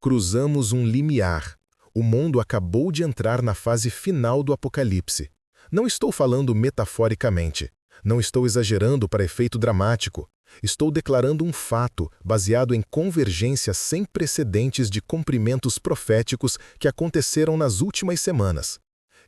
Cruzamos um limiar. O mundo acabou de entrar na fase final do Apocalipse. Não estou falando metaforicamente. Não estou exagerando para efeito dramático. Estou declarando um fato baseado em convergências sem precedentes de cumprimentos proféticos que aconteceram nas últimas semanas.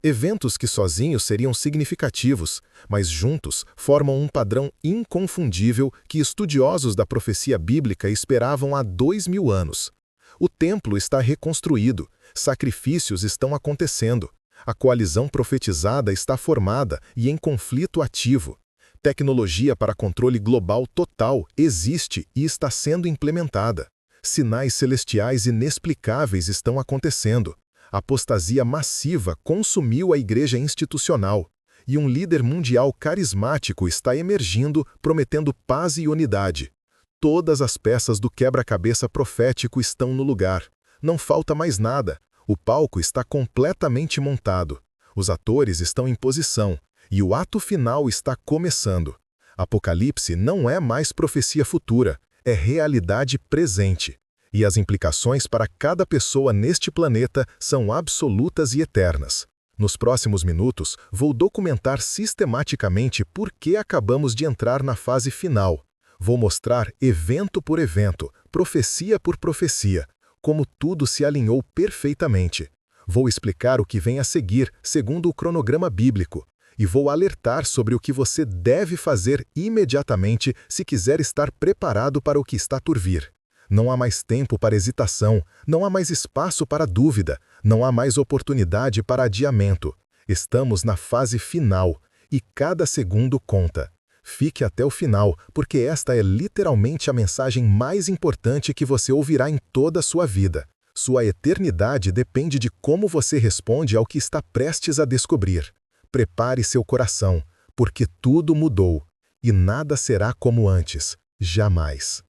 Eventos que sozinhos seriam significativos, mas juntos formam um padrão inconfundível que estudiosos da profecia bíblica esperavam há 2000 anos. O templo está reconstruído, sacrifícios estão acontecendo, a coalizão profetizada está formada e em conflito ativo. Tecnologia para controle global total existe e está sendo implementada. Sinais celestiais inexplicáveis estão acontecendo. A apostasia massiva consumiu a igreja institucional, e um líder mundial carismático está emergindo, prometendo paz e unidade. Todas as peças do quebra-cabeça profético estão no lugar. Não falta mais nada. O palco está completamente montado. Os atores estão em posição, e o ato final está começando. Apocalipse não é mais profecia futura, é realidade presente. E as implicações para cada pessoa neste planeta são absolutas e eternas. Nos próximos minutos, vou documentar sistematicamente por que acabamos de entrar na fase final. Vou mostrar evento por evento, profecia por profecia, como tudo se alinhou perfeitamente. Vou explicar o que vem a seguir, segundo o cronograma bíblico, e vou alertar sobre o que você deve fazer imediatamente se quiser estar preparado para o que está por vir. Não há mais tempo para hesitação, não há mais espaço para dúvida, não há mais oportunidade para adiamento. Estamos na fase final, e cada segundo conta. Fique até o final, porque esta é literalmente a mensagem mais importante que você ouvirá em toda a sua vida. Sua eternidade depende de como você responde ao que está prestes a descobrir. Prepare seu coração, porque tudo mudou, e nada será como antes, jamais.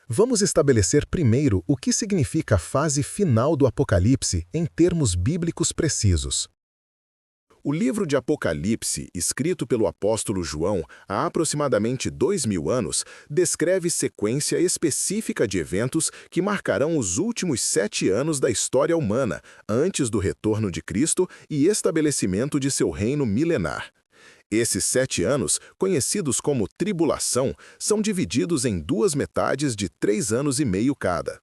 Vamos estabelecer primeiro o que significa a fase final do Apocalipse em termos bíblicos precisos. O livro de Apocalipse, escrito pelo apóstolo João há aproximadamente 2000 anos, descreve sequência específica de eventos que marcarão os últimos 7 anos da história humana, antes do retorno de Cristo e estabelecimento de seu reino milenar. Esses 7 anos, conhecidos como tribulação, são divididos em 2 metades de 3 anos e meio cada.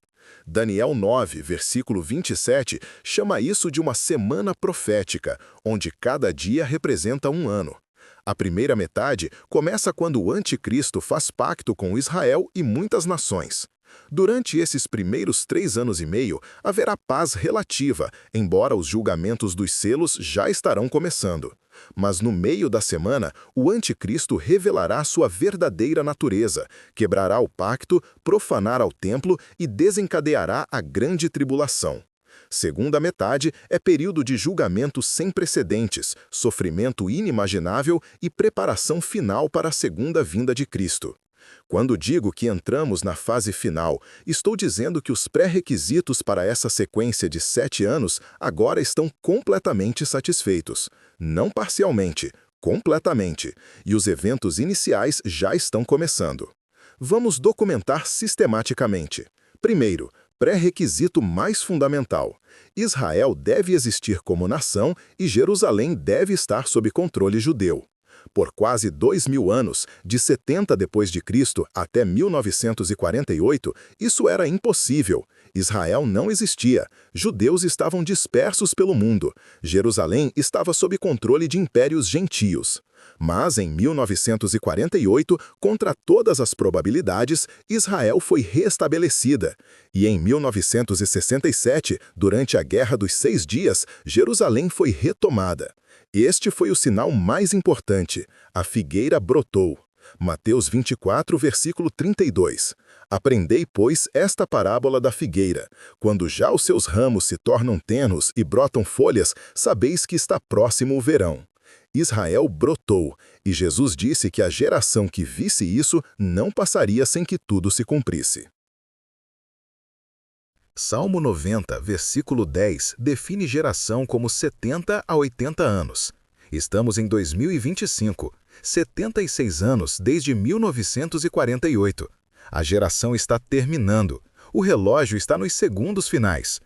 Daniel 9, versículo 27, chama isso de uma semana profética, onde cada dia representa um ano. A primeira metade começa quando o anticristo faz pacto com Israel e muitas nações. Durante esses primeiros 3 anos e meio, haverá paz relativa, embora os julgamentos dos selos já estarão começando. Mas no meio da semana, o anticristo revelará sua verdadeira natureza, quebrará o pacto, profanará o templo e desencadeará a grande tribulação. Segunda metade é período de julgamento sem precedentes, sofrimento inimaginável e preparação final para a segunda vinda de Cristo. Quando digo que entramos na fase final, estou dizendo que os pré-requisitos para essa sequência de 7 anos agora estão completamente satisfeitos. Não parcialmente, completamente. E os eventos iniciais já estão começando. Vamos documentar sistematicamente. Primeiro, pré-requisito mais fundamental. Israel deve existir como nação e Jerusalém deve estar sob controle judeu. Por quase 2000 anos, de 70 d.C. até 1948, isso era impossível. Israel não existia. Judeus estavam dispersos pelo mundo. Jerusalém estava sob controle de impérios gentios. Mas em 1948, contra todas as probabilidades, Israel foi restabelecida. E em 1967, durante a Guerra dos 6 Dias, Jerusalém foi retomada. Este foi o sinal mais importante. A figueira brotou. Mateus 24, versículo 32. Aprendei, pois, esta parábola da figueira. Quando já os seus ramos se tornam tenos e brotam folhas, sabeis que está próximo o verão. Israel brotou, e Jesus disse que a geração que visse isso não passaria sem que tudo se cumprisse. Salmo 90, versículo 10, define geração como 70 a 80 anos. Estamos em 2025, 76 anos desde 1948. A geração está terminando. O relógio está nos segundos finais.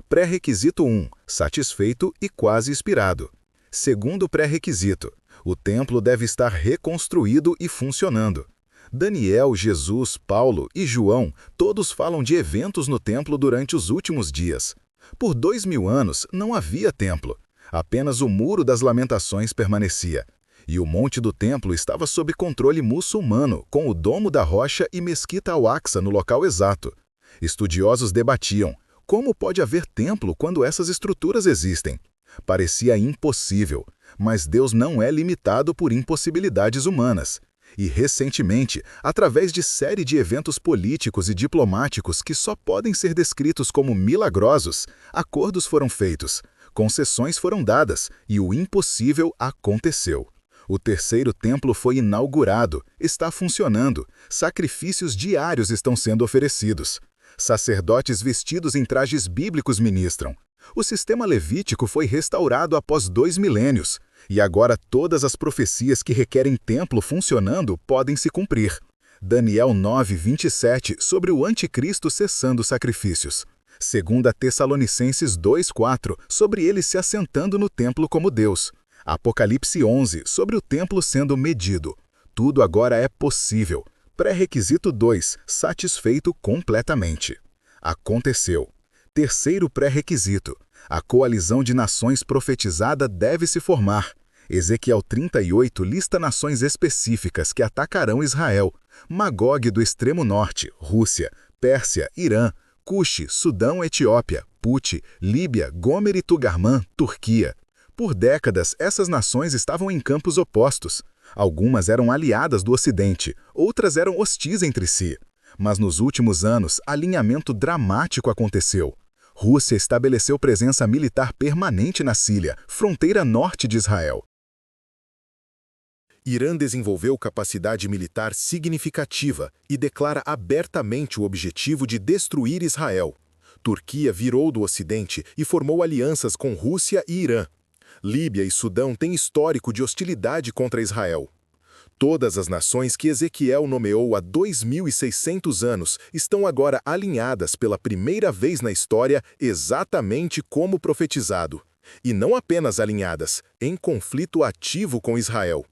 Pré-requisito 1, satisfeito e quase expirado. Segundo pré-requisito, o templo deve estar reconstruído e funcionando. Daniel, Jesus, Paulo e João todos falam de eventos no templo durante os últimos dias. Por 2000 anos não havia templo. Apenas o Muro das Lamentações permanecia. E o Monte do Templo estava sob controle muçulmano, com o Domo da Rocha e Mesquita Al-Aqsa no local exato. Estudiosos debatiam: como pode haver templo quando essas estruturas existem? Parecia impossível, mas Deus não é limitado por impossibilidades humanas. E, recentemente, através de série de eventos políticos e diplomáticos que só podem ser descritos como milagrosos, acordos foram feitos, concessões foram dadas e o impossível aconteceu. O terceiro templo foi inaugurado, está funcionando, sacrifícios diários estão sendo oferecidos. Sacerdotes vestidos em trajes bíblicos ministram. O sistema levítico foi restaurado após 2 milênios, e agora todas as profecias que requerem templo funcionando podem se cumprir. Daniel 9:27 sobre o anticristo cessando sacrifícios. 2 Tessalonicenses 2:4 sobre ele se assentando no templo como Deus. Apocalipse 11 sobre o templo sendo medido. Tudo agora é possível. Pré-requisito 2, satisfeito completamente. Aconteceu. Terceiro pré-requisito. A coalizão de nações profetizada deve se formar. Ezequiel 38 lista nações específicas que atacarão Israel. Magog do extremo norte, Rússia, Pérsia, Irã, Cuxi, Sudão, Etiópia, Puti, Líbia, Gomer e Tugarmã, Turquia. Por décadas, essas nações estavam em campos opostos. Algumas eram aliadas do Ocidente, outras eram hostis entre si. Mas nos últimos anos, alinhamento dramático aconteceu. Rússia estabeleceu presença militar permanente na Síria, fronteira norte de Israel. Irã desenvolveu capacidade militar significativa e declara abertamente o objetivo de destruir Israel. Turquia virou do Ocidente e formou alianças com Rússia e Irã. Líbia e Sudão têm histórico de hostilidade contra Israel. Todas as nações que Ezequiel nomeou há 2.600 anos estão agora alinhadas pela primeira vez na história exatamente como profetizado. E não apenas alinhadas, em conflito ativo com Israel.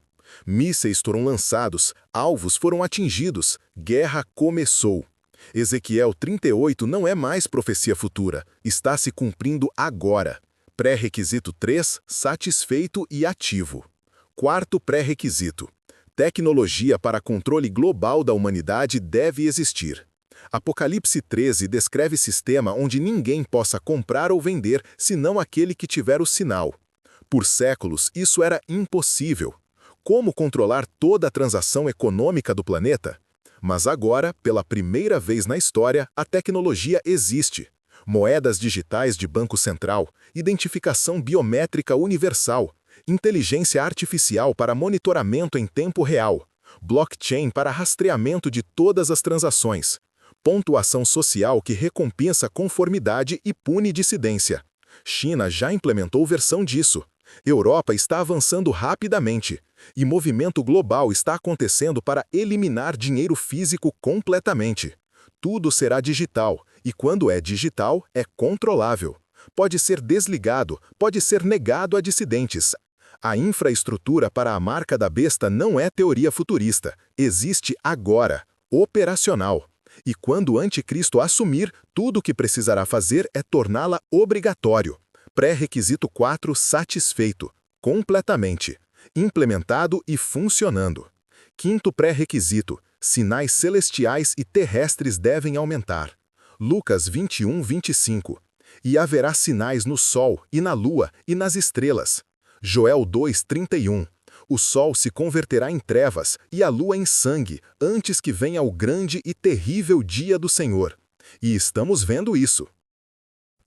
Mísseis foram lançados, alvos foram atingidos, guerra começou. Ezequiel 38 não é mais profecia futura, está se cumprindo agora. Pré-requisito 3, satisfeito e ativo. Quarto pré-requisito. Tecnologia para controle global da humanidade deve existir. Apocalipse 13 descreve sistema onde ninguém possa comprar ou vender senão aquele que tiver o sinal. Por séculos, isso era impossível. Como controlar toda a transação econômica do planeta? Mas agora, pela primeira vez na história, a tecnologia existe. Moedas digitais de Banco Central, identificação biométrica universal, inteligência artificial para monitoramento em tempo real, blockchain para rastreamento de todas as transações, pontuação social que recompensa conformidade e pune dissidência. China já implementou versão disso. Europa está avançando rapidamente. E movimento global está acontecendo para eliminar dinheiro físico completamente. Tudo será digital, e quando é digital, é controlável. Pode ser desligado, pode ser negado a dissidentes. A infraestrutura para a marca da besta não é teoria futurista, existe agora, operacional. E quando o anticristo assumir, tudo o que precisará fazer é torná-la obrigatório. Pré-requisito 4, satisfeito, completamente, implementado e funcionando. Quinto pré-requisito, sinais celestiais e terrestres devem aumentar. Lucas 21:25. E haverá sinais no sol, e na lua, e nas estrelas. Joel 2:31. O sol se converterá em trevas, e a lua em sangue, antes que venha o grande e terrível dia do Senhor. E estamos vendo isso.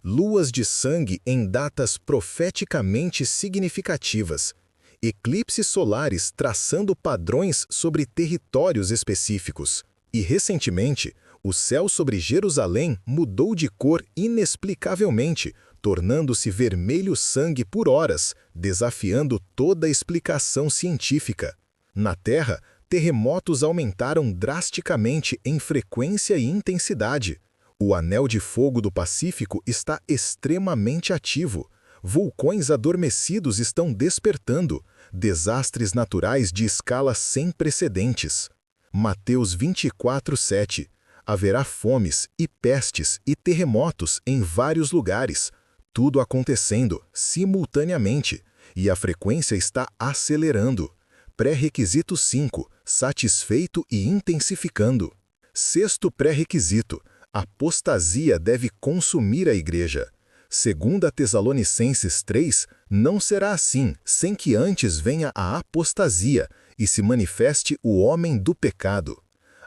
Luas de sangue em datas profeticamente significativas. Eclipses solares traçando padrões sobre territórios específicos. E, recentemente, o céu sobre Jerusalém mudou de cor inexplicavelmente, tornando-se vermelho sangue por horas, desafiando toda a explicação científica. Na Terra, terremotos aumentaram drasticamente em frequência e intensidade. O anel de fogo do Pacífico está extremamente ativo. Vulcões adormecidos estão despertando. Desastres naturais de escala sem precedentes. Mateus 24:7. Haverá fomes e pestes e terremotos em vários lugares, tudo acontecendo simultaneamente, e a frequência está acelerando. Pré-requisito 5, satisfeito e intensificando. Sexto pré-requisito, apostasia deve consumir a igreja. 2 Tessalonicenses 3, não será assim, sem que antes venha a apostasia e se manifeste o homem do pecado.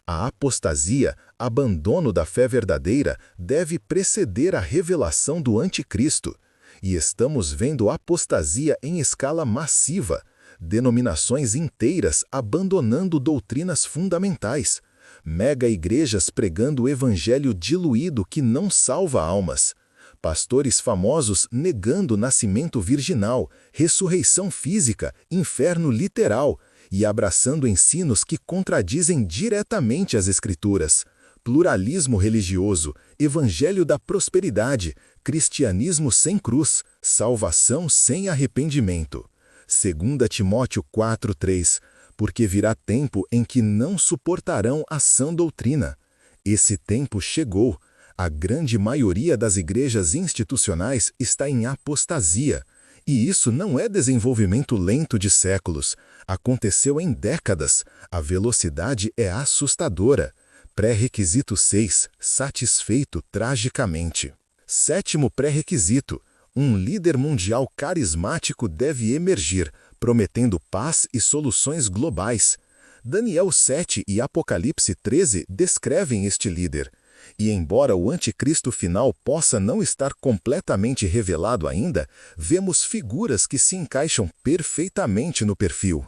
A apostasia, abandono da fé verdadeira, deve preceder a revelação do anticristo. E estamos vendo apostasia em escala massiva, denominações inteiras abandonando doutrinas fundamentais, mega-igrejas pregando o evangelho diluído que não salva almas, pastores famosos negando nascimento virginal, ressurreição física, inferno literal, e abraçando ensinos que contradizem diretamente as Escrituras. Pluralismo religioso, evangelho da prosperidade, cristianismo sem cruz, salvação sem arrependimento. 2 Timóteo 4:3, porque virá tempo em que não suportarão a sã doutrina. Esse tempo chegou. A grande maioria das igrejas institucionais está em apostasia. E isso não é desenvolvimento lento de séculos. Aconteceu em décadas. A velocidade é assustadora. Pré-requisito 6. Satisfeito tragicamente. Sétimo pré-requisito. Um líder mundial carismático deve emergir, prometendo paz e soluções globais. Daniel 7 e Apocalipse 13 descrevem este líder. E embora o anticristo final possa não estar completamente revelado ainda, vemos figuras que se encaixam perfeitamente no perfil.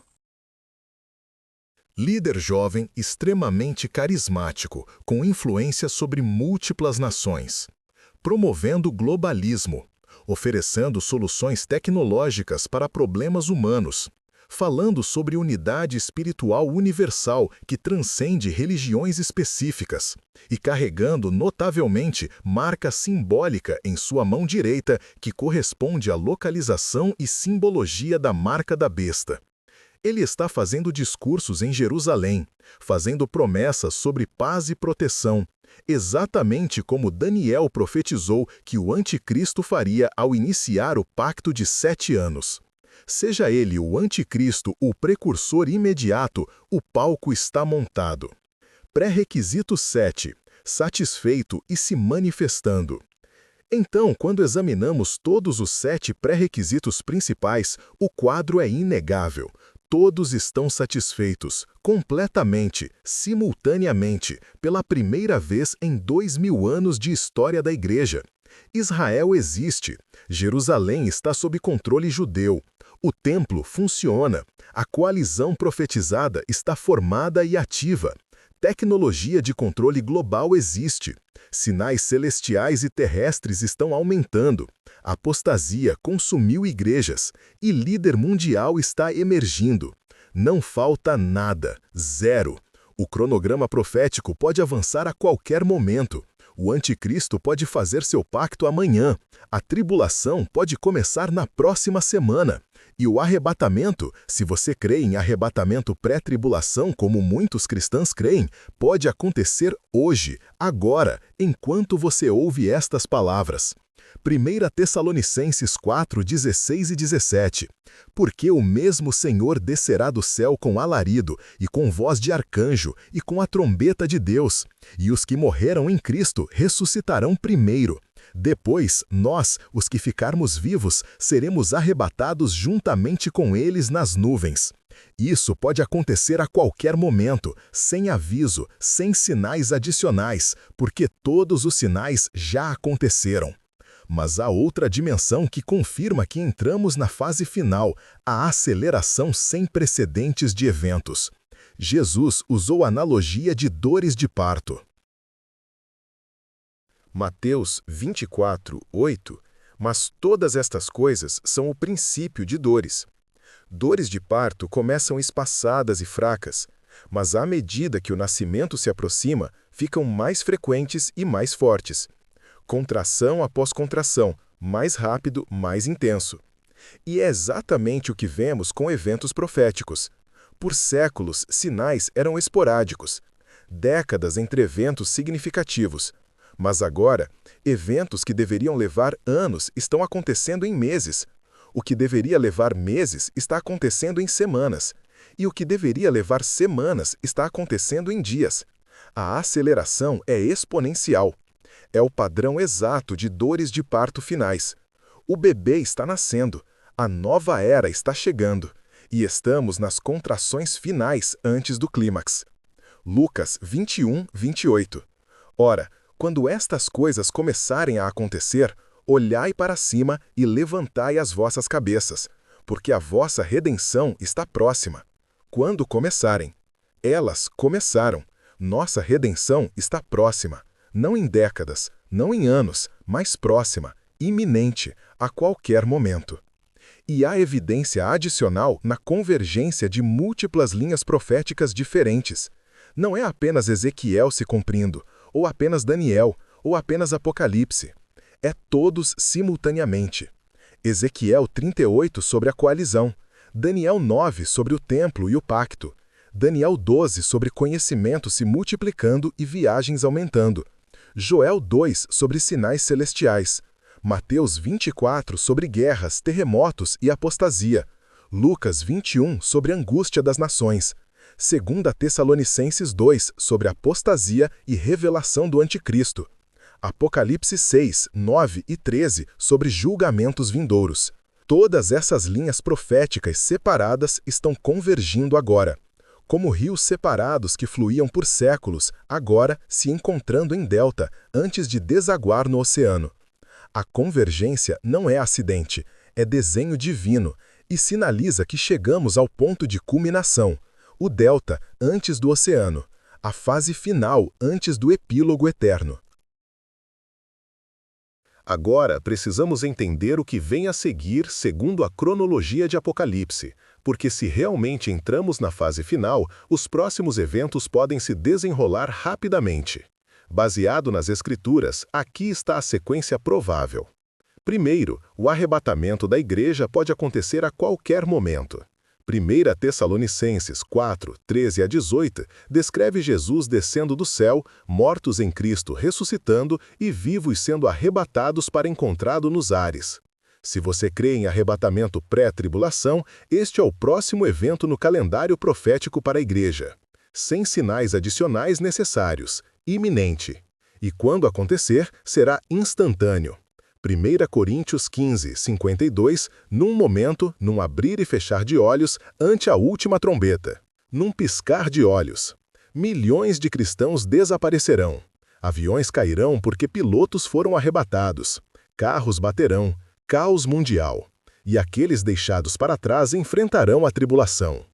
Líder jovem extremamente carismático, com influência sobre múltiplas nações. Promovendo o globalismo, oferecendo soluções tecnológicas para problemas humanos. Falando sobre unidade espiritual universal que transcende religiões específicas e carregando notavelmente marca simbólica em sua mão direita que corresponde à localização e simbologia da marca da besta. Ele está fazendo discursos em Jerusalém, fazendo promessas sobre paz e proteção, exatamente como Daniel profetizou que o anticristo faria ao iniciar o pacto de 7 anos. Seja ele o anticristo, o precursor imediato, o palco está montado. Pré-requisito 7. Satisfeito e se manifestando. Então, quando examinamos todos os 7 pré-requisitos principais, o quadro é inegável. Todos estão satisfeitos, completamente, simultaneamente, pela primeira vez em 2000 anos de história da Igreja. Israel existe. Jerusalém está sob controle judeu. O templo funciona. A coalizão profetizada está formada e ativa. Tecnologia de controle global existe. Sinais celestiais e terrestres estão aumentando. A apostasia consumiu igrejas. E líder mundial está emergindo. Não falta nada. Zero. O cronograma profético pode avançar a qualquer momento. O anticristo pode fazer seu pacto amanhã. A tribulação pode começar na próxima semana. E o arrebatamento, se você crê em arrebatamento pré-tribulação, como muitos cristãos creem, pode acontecer hoje, agora, enquanto você ouve estas palavras. 1 Tessalonicenses 4, 16 e 17. Porque o mesmo Senhor descerá do céu com alarido, e com voz de arcanjo, e com a trombeta de Deus, e os que morreram em Cristo ressuscitarão primeiro. Depois, nós, os que ficarmos vivos, seremos arrebatados juntamente com eles nas nuvens. Isso pode acontecer a qualquer momento, sem aviso, sem sinais adicionais, porque todos os sinais já aconteceram. Mas há outra dimensão que confirma que entramos na fase final, a aceleração sem precedentes de eventos. Jesus usou a analogia de dores de parto. Mateus 24, 8. Mas todas estas coisas são o princípio de dores. Dores de parto começam espaçadas e fracas, Mas à medida que o nascimento se aproxima, ficam mais frequentes e mais fortes. Contração após contração, mais rápido, mais intenso. E é exatamente o que vemos com eventos proféticos. Por séculos, sinais eram esporádicos. Décadas entre eventos significativos. Mas agora, eventos que deveriam levar anos estão acontecendo em meses. O que deveria levar meses está acontecendo em semanas. E o que deveria levar semanas está acontecendo em dias. A aceleração é exponencial. É o padrão exato de dores de parto finais. O bebê está nascendo. A nova era está chegando. E estamos nas contrações finais antes do clímax. Lucas 21, 28. Ora, quando estas coisas começarem a acontecer, olhai para cima e levantai as vossas cabeças, porque a vossa redenção está próxima. Quando começarem? Elas começaram. Nossa redenção está próxima. Não em décadas, não em anos, mas próxima, iminente, a qualquer momento. E há evidência adicional na convergência de múltiplas linhas proféticas diferentes. Não é apenas Ezequiel se cumprindo, ou apenas Daniel, ou apenas Apocalipse. É todos simultaneamente. Ezequiel 38 sobre a coalizão, Daniel 9 sobre o templo e o pacto, Daniel 12 sobre conhecimento se multiplicando e viagens aumentando, Joel 2 sobre sinais celestiais, Mateus 24 sobre guerras, terremotos e apostasia, Lucas 21 sobre angústia das nações, 2 Tessalonicenses 2 sobre apostasia e revelação do anticristo, Apocalipse 6, 9 e 13 sobre julgamentos vindouros. Todas essas linhas proféticas separadas estão convergindo agora, como rios separados que fluíam por séculos, agora se encontrando em delta antes de desaguar no oceano. A convergência não é acidente, é desenho divino e sinaliza que chegamos ao ponto de culminação, o delta antes do oceano, a fase final antes do epílogo eterno. Agora, precisamos entender o que vem a seguir segundo a cronologia de Apocalipse, porque se realmente entramos na fase final, os próximos eventos podem se desenrolar rapidamente. Baseado nas Escrituras, aqui está a sequência provável. Primeiro, o arrebatamento da igreja pode acontecer a qualquer momento. 1 Tessalonicenses 4, 13 a 18, descreve Jesus descendo do céu, mortos em Cristo ressuscitando e vivos sendo arrebatados para encontrado nos ares. Se você crê em arrebatamento pré-tribulação, este é o próximo evento no calendário profético para a igreja. Sem sinais adicionais necessários, iminente. E quando acontecer, será instantâneo. 1 Coríntios 15, 52, num momento, num abrir e fechar de olhos, ante a última trombeta. Num piscar de olhos. Milhões de cristãos desaparecerão. Aviões cairão porque pilotos foram arrebatados. Carros baterão. Caos mundial. E aqueles deixados para trás enfrentarão a tribulação.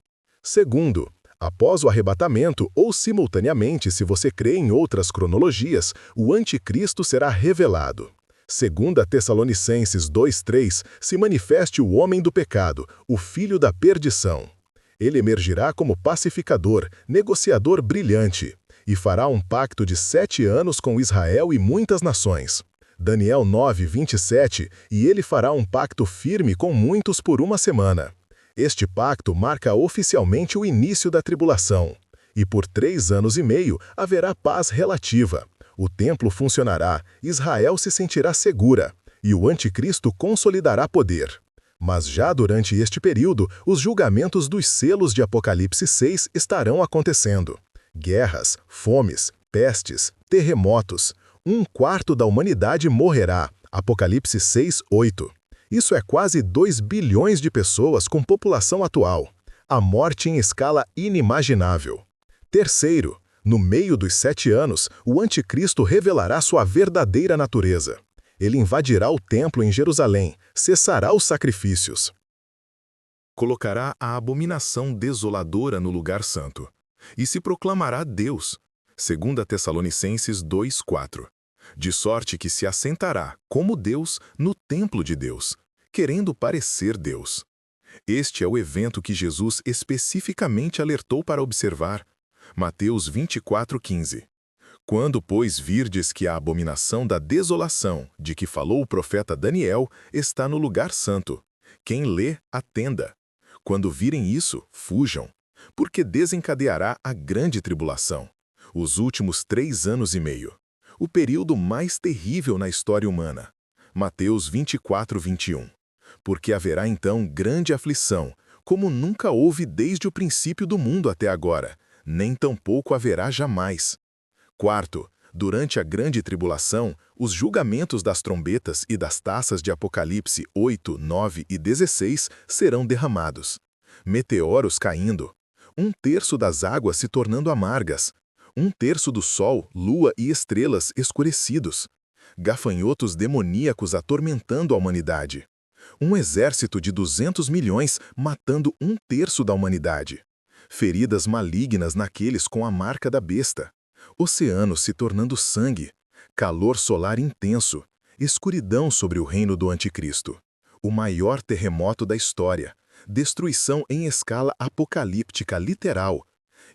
Segundo, após o arrebatamento, ou simultaneamente se você crê em outras cronologias, o anticristo será revelado. 2 Tessalonicenses 2:3, se manifeste o homem do pecado, o filho da perdição. Ele emergirá como pacificador, negociador brilhante, e fará um pacto de 7 anos com Israel e muitas nações. Daniel 9:27, e ele fará um pacto firme com muitos por 1 semana. Este pacto marca oficialmente o início da tribulação. E por 3 anos e meio haverá paz relativa. O templo funcionará, Israel se sentirá segura, e o anticristo consolidará poder. Mas já durante este período, os julgamentos dos selos de Apocalipse 6 estarão acontecendo. Guerras, fomes, pestes, terremotos. 1/4 da humanidade morrerá. Apocalipse 6, 8. Isso é quase 2 bilhões de pessoas com população atual. A morte em escala inimaginável. Terceiro, no meio dos 7 anos, o anticristo revelará sua verdadeira natureza. Ele invadirá o templo em Jerusalém, cessará os sacrifícios. Colocará a abominação desoladora no lugar santo, e se proclamará Deus. 2 Tessalonicenses 2:4. De sorte que se assentará, como Deus, no templo de Deus, querendo parecer Deus. Este é o evento que Jesus especificamente alertou para observar. Mateus 24:15. Quando, pois, virdes que a abominação da desolação, de que falou o profeta Daniel, está no lugar santo, quem lê, atenda. Quando virem isso, fujam, porque desencadeará a grande tribulação, os últimos 3 anos e meio, o período mais terrível na história humana. Mateus 24:21. Porque haverá então grande aflição, como nunca houve desde o princípio do mundo até agora, nem tampouco haverá jamais. Quarto, durante a grande tribulação, os julgamentos das trombetas e das taças de Apocalipse 8, 9 e 16 serão derramados. Meteoros caindo, 1/3 das águas se tornando amargas, 1/3 do sol, lua e estrelas escurecidos, gafanhotos demoníacos atormentando a humanidade, um exército de 200 milhões matando 1/3 da humanidade, feridas malignas naqueles com a marca da besta, oceanos se tornando sangue, calor solar intenso, escuridão sobre o reino do anticristo, o maior terremoto da história, destruição em escala apocalíptica literal,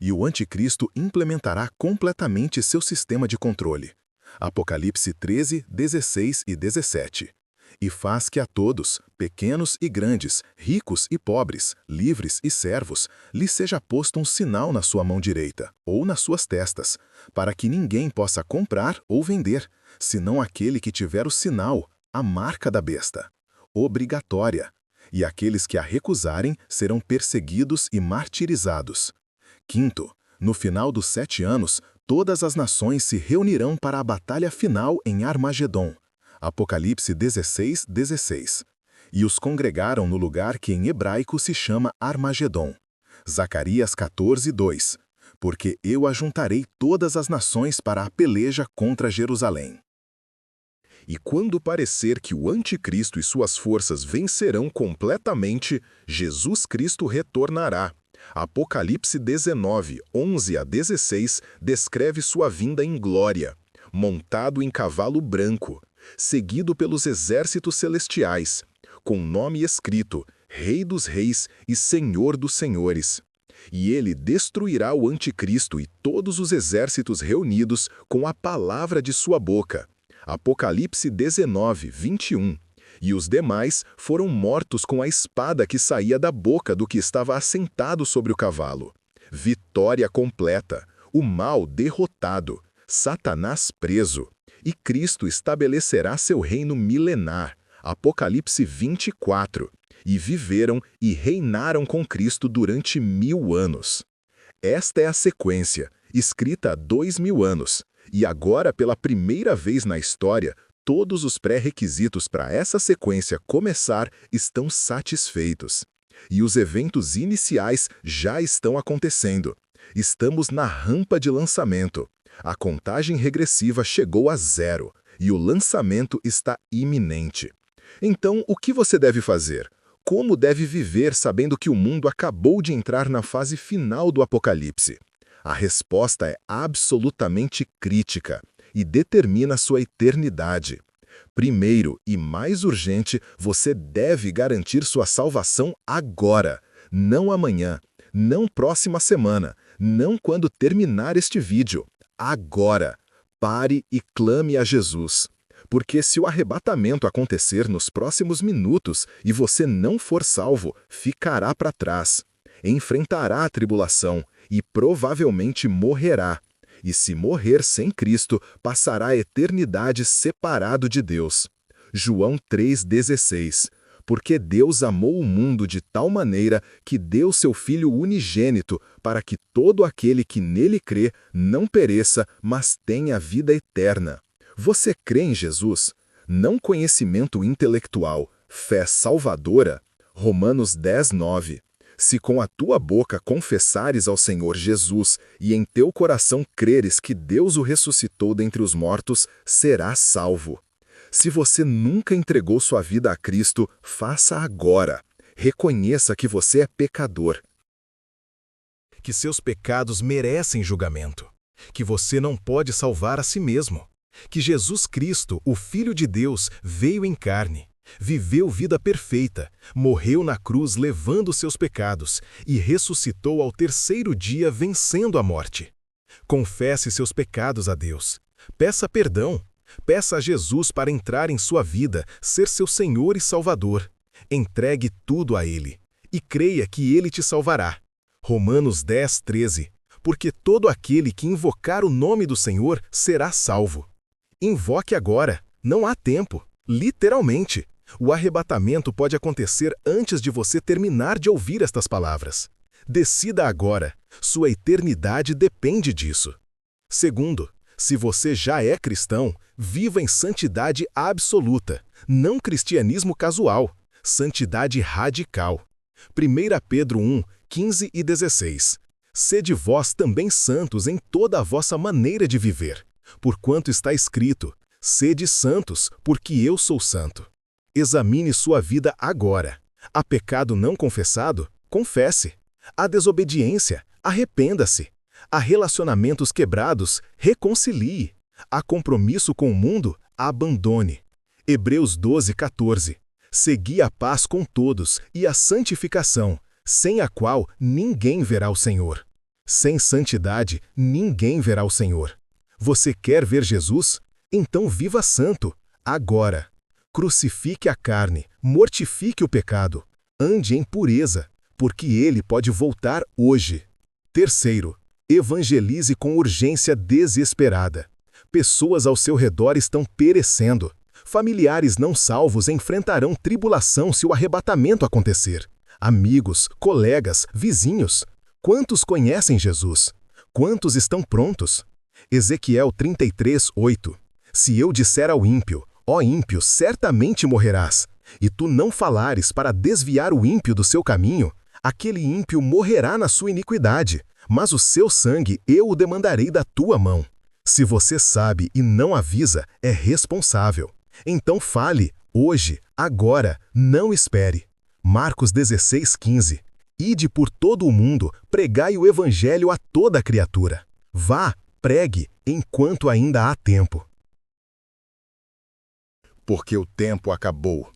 e o anticristo implementará completamente seu sistema de controle. Apocalipse 13, 16 e 17. E faz que a todos, pequenos e grandes, ricos e pobres, livres e servos, lhe seja posto um sinal na sua mão direita, ou nas suas testas, para que ninguém possa comprar ou vender, senão aquele que tiver o sinal, a marca da besta. Obrigatória. E aqueles que a recusarem serão perseguidos e martirizados. Quinto, no final dos 7 anos, todas as nações se reunirão para a batalha final em Armagedon. Apocalipse 16, 16. E os congregaram no lugar que em hebraico se chama Armagedon. Zacarias 14, 2. Porque eu ajuntarei todas as nações para a peleja contra Jerusalém. E quando parecer que o anticristo e suas forças vencerão completamente, Jesus Cristo retornará. Apocalipse 19, 11 a 16 descreve sua vinda em glória, montado em cavalo branco, seguido pelos exércitos celestiais, com nome escrito, Rei dos Reis e Senhor dos Senhores. E ele destruirá o anticristo e todos os exércitos reunidos com a palavra de sua boca. Apocalipse 19, 21. E os demais foram mortos com a espada que saía da boca do que estava assentado sobre o cavalo. Vitória completa, o mal derrotado, Satanás preso, e Cristo estabelecerá seu reino milenar. Apocalipse 24. E viveram e reinaram com Cristo durante 1000 anos. Esta é a sequência, escrita há 2000 anos, e agora, pela primeira vez na história, todos os pré-requisitos para essa sequência começar estão satisfeitos. E os eventos iniciais já estão acontecendo. Estamos na rampa de lançamento. A contagem regressiva chegou a 0 e o lançamento está iminente. Então, o que você deve fazer? Como deve viver sabendo que o mundo acabou de entrar na fase final do Apocalipse? A resposta é absolutamente crítica e determina sua eternidade. Primeiro e mais urgente, você deve garantir sua salvação agora, não amanhã, não próxima semana, não quando terminar este vídeo. Agora, pare e clame a Jesus. Porque se o arrebatamento acontecer nos próximos minutos e você não for salvo, ficará para trás. Enfrentará a tribulação e provavelmente morrerá. E se morrer sem Cristo, passará a eternidade separado de Deus. João 3,16. Porque Deus amou o mundo de tal maneira que deu seu Filho unigênito para que todo aquele que nele crê não pereça, mas tenha vida eterna. Você crê em Jesus? Não conhecimento intelectual, fé salvadora? Romanos 10:9. Se com a tua boca confessares ao Senhor Jesus e em teu coração creres que Deus o ressuscitou dentre os mortos, serás salvo. Se você nunca entregou sua vida a Cristo, faça agora. Reconheça que você é pecador. Que seus pecados merecem julgamento. Que você não pode salvar a si mesmo. Que Jesus Cristo, o Filho de Deus, veio em carne. viveu vida perfeita, morreu na cruz levando seus pecados e ressuscitou ao terceiro dia vencendo a morte. Confesse seus pecados a Deus. Peça perdão. Peça a Jesus para entrar em sua vida, ser seu Senhor e Salvador. Entregue tudo a Ele e creia que Ele te salvará. Romanos 10:13. Porque todo aquele que invocar o nome do Senhor será salvo. Invoque agora, não há tempo, literalmente. O arrebatamento pode acontecer antes de você terminar de ouvir estas palavras. Decida agora, sua eternidade depende disso. Segundo, se você já é cristão, viva em santidade absoluta, não cristianismo casual, santidade radical. 1 Pedro 1:15 e 16. Sede vós também santos em toda a vossa maneira de viver, porquanto está escrito, sede santos, porque eu sou santo. Examine sua vida agora. Há pecado não confessado? Confesse. Há desobediência? Arrependa-se. Há relacionamentos quebrados? Reconcilie. Há compromisso com o mundo? Abandone. Hebreus 12:14. Segui a paz com todos e a santificação, sem a qual ninguém verá o Senhor. Sem santidade, ninguém verá o Senhor. Você quer ver Jesus? Então viva santo, agora. Crucifique a carne, mortifique o pecado. Ande em pureza, porque ele pode voltar hoje. Terceiro, evangelize com urgência desesperada. Pessoas ao seu redor estão perecendo. Familiares não salvos enfrentarão tribulação se o arrebatamento acontecer. Amigos, colegas, vizinhos. Quantos conhecem Jesus? Quantos estão prontos? Ezequiel 33:8. Se eu disser ao ímpio, ó ímpio, certamente morrerás, e tu não falares para desviar o ímpio do seu caminho, aquele ímpio morrerá na sua iniquidade, mas o seu sangue eu o demandarei da tua mão. Se você sabe e não avisa, é responsável. Então fale, hoje, agora, não espere. Marcos 16:15. Ide por todo o mundo, pregai o evangelho a toda criatura. Vá, pregue, enquanto ainda há tempo. Porque o tempo acabou.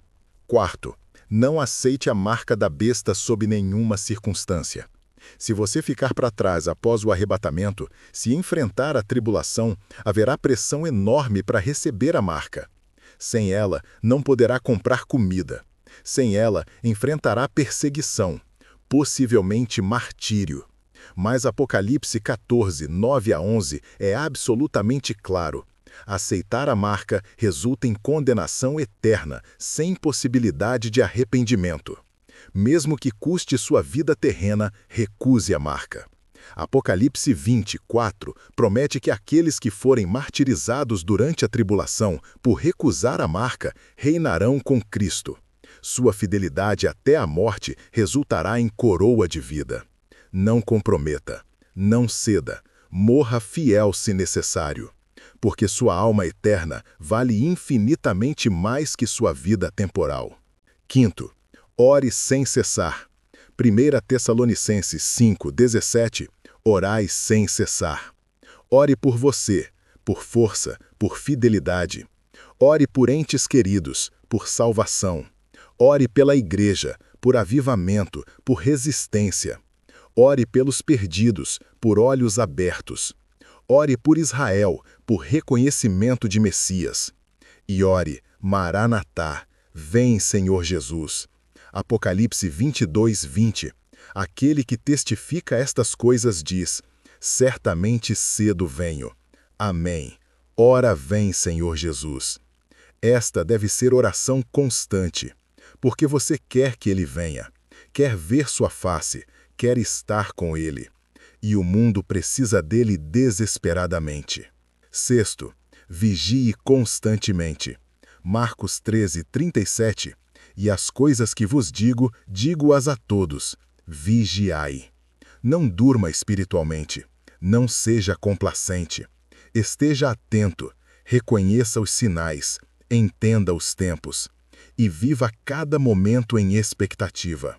Quarto, não aceite a marca da besta sob nenhuma circunstância. Se você ficar para trás após o arrebatamento, se enfrentar a tribulação, haverá pressão enorme para receber a marca. Sem ela, não poderá comprar comida. Sem ela, enfrentará perseguição, possivelmente martírio. Mas Apocalipse 14:9-11 é absolutamente claro. Aceitar a marca resulta em condenação eterna, sem possibilidade de arrependimento. Mesmo que custe sua vida terrena, recuse a marca. Apocalipse 20:4 promete que aqueles que forem martirizados durante a tribulação, por recusar a marca, reinarão com Cristo. Sua fidelidade até a morte resultará em coroa de vida. Não comprometa, não ceda, morra fiel se necessário, porque sua alma eterna vale infinitamente mais que sua vida temporal. Quinto, ore sem cessar. 1 Tessalonicenses 5:17, orai sem cessar. Ore por você, por força, por fidelidade. Ore por entes queridos, por salvação. Ore pela igreja, por avivamento, por resistência. Ore pelos perdidos, por olhos abertos. Ore por Israel, por reconhecimento de Messias. E ore, Maranatá, vem Senhor Jesus. Apocalipse 22:20. Aquele que testifica estas coisas diz, certamente cedo venho. Amém. Ora vem, Senhor Jesus. Esta deve ser oração constante, porque você quer que ele venha, quer ver sua face, quer estar com ele. E o mundo precisa dele desesperadamente. Sexto, vigie constantemente. Marcos 13:37. E as coisas que vos digo, digo-as a todos. Vigiai. Não durma espiritualmente. Não seja complacente. Esteja atento. Reconheça os sinais. Entenda os tempos. E viva cada momento em expectativa.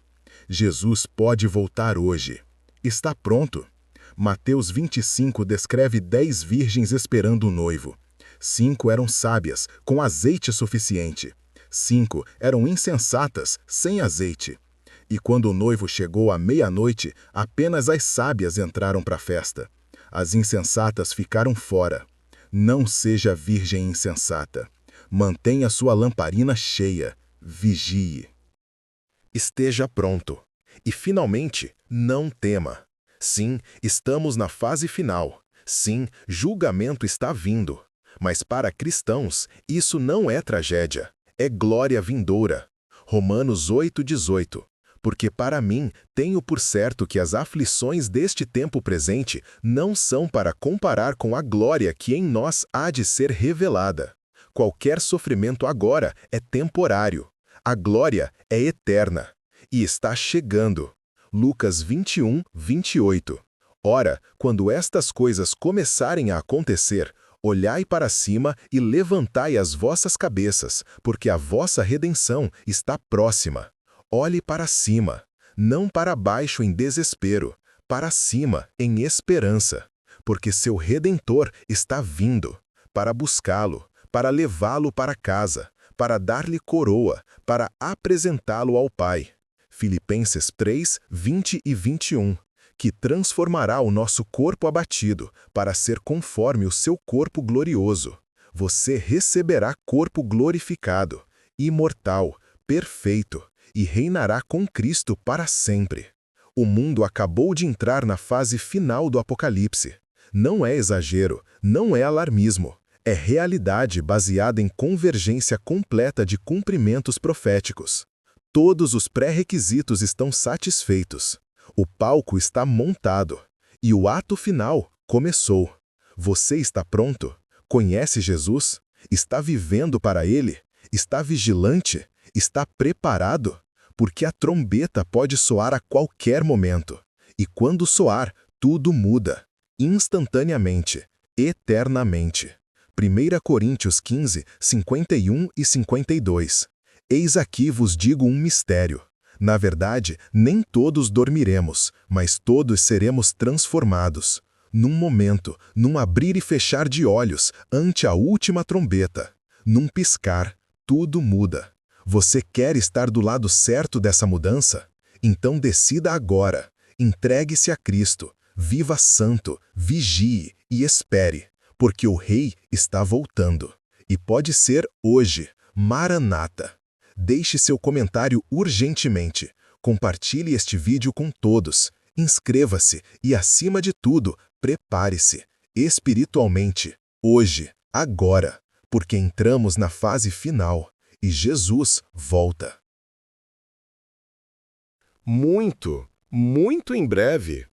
Jesus pode voltar hoje. Está pronto. Mateus 25 descreve 10 virgens esperando o noivo. 5 eram sábias, com azeite suficiente. 5 eram insensatas, sem azeite. E quando o noivo chegou à meia-noite, apenas as sábias entraram para a festa. As insensatas ficaram fora. Não seja virgem insensata. Mantenha sua lamparina cheia. Vigie. Esteja pronto. E, finalmente, não tema. Sim, estamos na fase final. Sim, julgamento está vindo. Mas para cristãos, isso não é tragédia. É glória vindoura. Romanos 8:18. Porque para mim, tenho por certo que as aflições deste tempo presente não são para comparar com a glória que em nós há de ser revelada. Qualquer sofrimento agora é temporário. A glória é eterna. E está chegando. Lucas 21:28. Ora, quando estas coisas começarem a acontecer, olhai para cima e levantai as vossas cabeças, porque a vossa redenção está próxima. Olhe para cima, não para baixo em desespero, para cima em esperança, porque seu Redentor está vindo, para buscá-lo, para levá-lo para casa, para dar-lhe coroa, para apresentá-lo ao Pai. Filipenses 3:20 e 21, que transformará o nosso corpo abatido para ser conforme o seu corpo glorioso. Você receberá corpo glorificado, imortal, perfeito, e reinará com Cristo para sempre. O mundo acabou de entrar na fase final do Apocalipse. Não é exagero, não é alarmismo. É realidade baseada em convergência completa de cumprimentos proféticos. Todos os pré-requisitos estão satisfeitos. O palco está montado. E o ato final começou. Você está pronto? Conhece Jesus? Está vivendo para Ele? Está vigilante? Está preparado? Porque a trombeta pode soar a qualquer momento. E quando soar, tudo muda. Instantaneamente. Eternamente. 1 Coríntios 15, 51 e 52. Eis aqui vos digo um mistério. Na verdade, nem todos dormiremos, mas todos seremos transformados. Num momento, num abrir e fechar de olhos, ante a última trombeta. Num piscar, tudo muda. Você quer estar do lado certo dessa mudança? Então decida agora. Entregue-se a Cristo. Viva santo, vigie e espere, porque o Rei está voltando. E pode ser hoje. Maranata. Deixe seu comentário urgentemente. Compartilhe este vídeo com todos. Inscreva-se e, acima de tudo, prepare-se. Espiritualmente. Hoje. Agora. Porque entramos na fase final. E Jesus volta. Muito em breve.